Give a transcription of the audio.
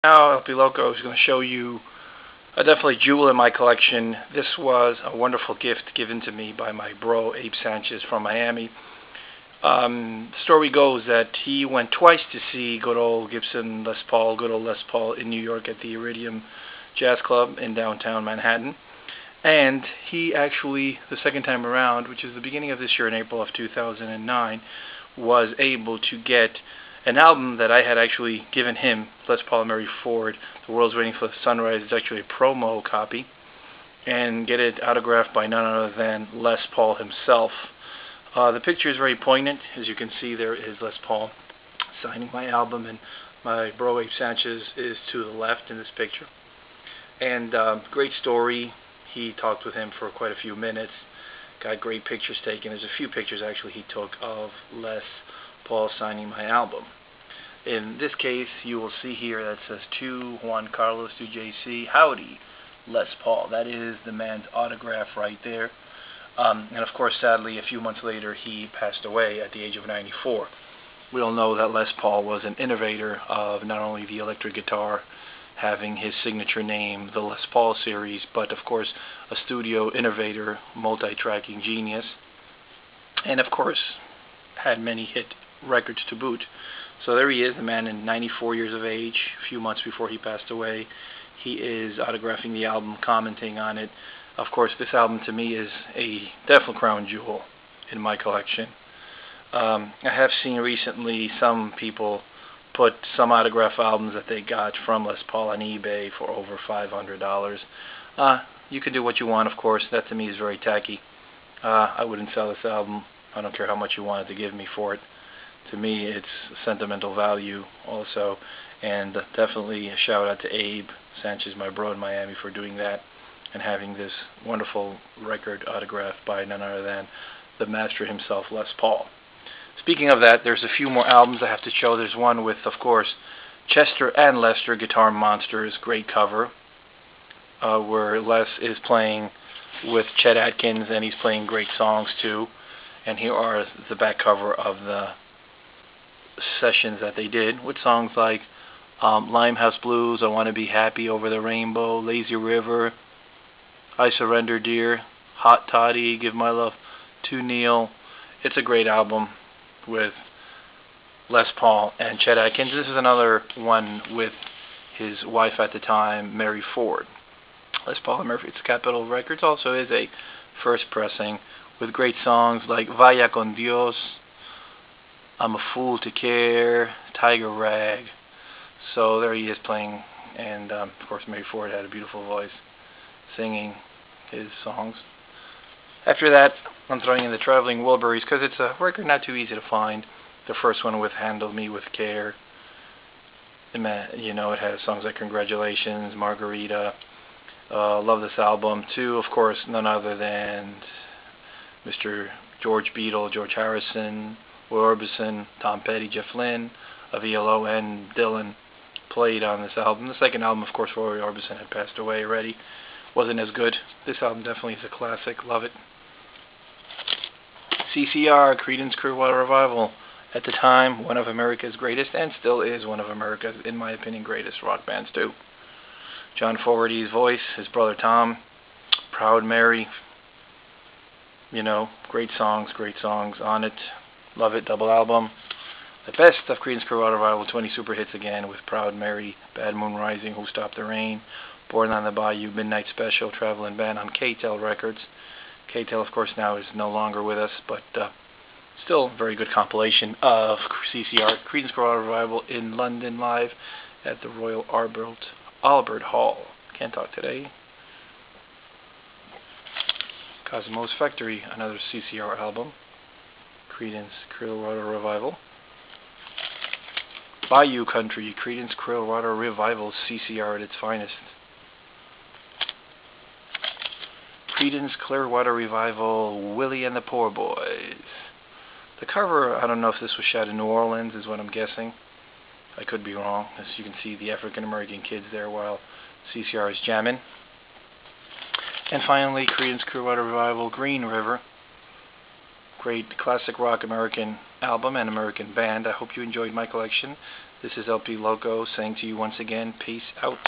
Now LPLocos is going to show you a definitely jewel in my collection. This was a wonderful gift given to me by my bro Abe Sanchez from Miami. The story goes that he went twice to see good old Gibson Les Paul, good old Les Paul in New York at the Iridium Jazz Club in downtown Manhattan. And he actually, the second time around, which is the beginning of this year in April of 2009, was able to get an album that I had actually given him, Les Paul and Mary Ford, The World's Waiting for the Sunrise. It's actually a promo copy, and get it autographed by none other than Les Paul himself. The picture is very poignant. As you can see, there is Les Paul signing my album, and my bro Abe Sanchez is to the left in this picture. And great story. He talked with him for quite a few minutes, got great pictures taken. There's a few pictures actually he took of Les Paul signing my album. In this case, you will see here that says to Juan Carlos to JC, howdy, Les Paul. That is the man's autograph right there. And of course, sadly, a few months later, he passed away at the age of 94. We all know that Les Paul was an innovator of not only the electric guitar, having his signature name, the Les Paul series, but of course a studio innovator, multi-tracking genius, and of course had many hit records to boot. So there he is, the man in 94 years of age, a few months before he passed away. He is autographing the album, commenting on it. Of course, this album to me is a definite crown jewel in my collection. I have seen recently some people put some autograph albums that they got from Les Paul on eBay for over $500. You can do what you want, of course. That to me is very tacky. I wouldn't sell this album. I don't care how much you wanted to give me for it. To me, it's sentimental value also. And definitely a shout out to Abe Sanchez, my bro in Miami, for doing that and having this wonderful record autographed by none other than the master himself, Les Paul. Speaking of that, there's a few more albums I have to show. There's one with, of course, Chester and Lester, Guitar Monsters, great cover, where Les is playing with Chet Atkins, and he's playing great songs too. And here are the back cover of the sessions that they did, with songs like Limehouse Blues, I Want to Be Happy Over the Rainbow, Lazy River, I Surrender Dear, Hot Toddy, Give My Love to Neil. It's a great album with Les Paul and Chet Atkins. This is another one with his wife at the time, Mary Ford. Les Paul and Mary, it's Capitol Records, also is a first pressing with great songs like Vaya con Dios, I'm a Fool to Care, Tiger Rag. So there he is playing, and of course Mary Ford had a beautiful voice singing his songs. After that, I'm throwing in the Traveling Wilburys because it's a record not too easy to find. The first one with Handle Me With Care. You know, it has songs like Congratulations, Margarita. Love this album. Two, of course, none other than Mr. George Beadle, George Harrison, Roy Orbison, Tom Petty, Jeff Lynne, ELO, and Dylan played on this album. The second album, of course, Roy Orbison had passed away already. Wasn't as good. This album definitely is a classic. Love it. CCR, Creedence Clearwater Revival, at the time one of America's greatest, and still is one of America's, in my opinion, greatest rock bands too. John Fogerty's voice, his brother Tom, Proud Mary, you know, great songs on it. Love it, double album. The best of Creedence Clearwater Revival, 20 super hits again with Proud Mary, Bad Moon Rising, Who Stopped the Rain, Born on the Bayou, Midnight Special, Traveling Band on K-Tel Records. K-Tel, of course, now is no longer with us, but still a very good compilation of CCR, Creedence Clearwater Revival in London live at the Royal Albert Hall. Can't talk today. Cosmos Factory, another CCR album. Creedence Clearwater Revival. Bayou Country, Creedence Clearwater Revival, CCR at its finest. Creedence Clearwater Revival, Willie and the Poor Boys. The cover, I don't know if this was shot in New Orleans, is what I'm guessing. I could be wrong, as you can see the African American kids there while CCR is jamming. And finally, Creedence Clearwater Revival, Green River. Great classic rock American album and American band. I hope you enjoyed my collection. This is LPLocos saying to you once again, peace out.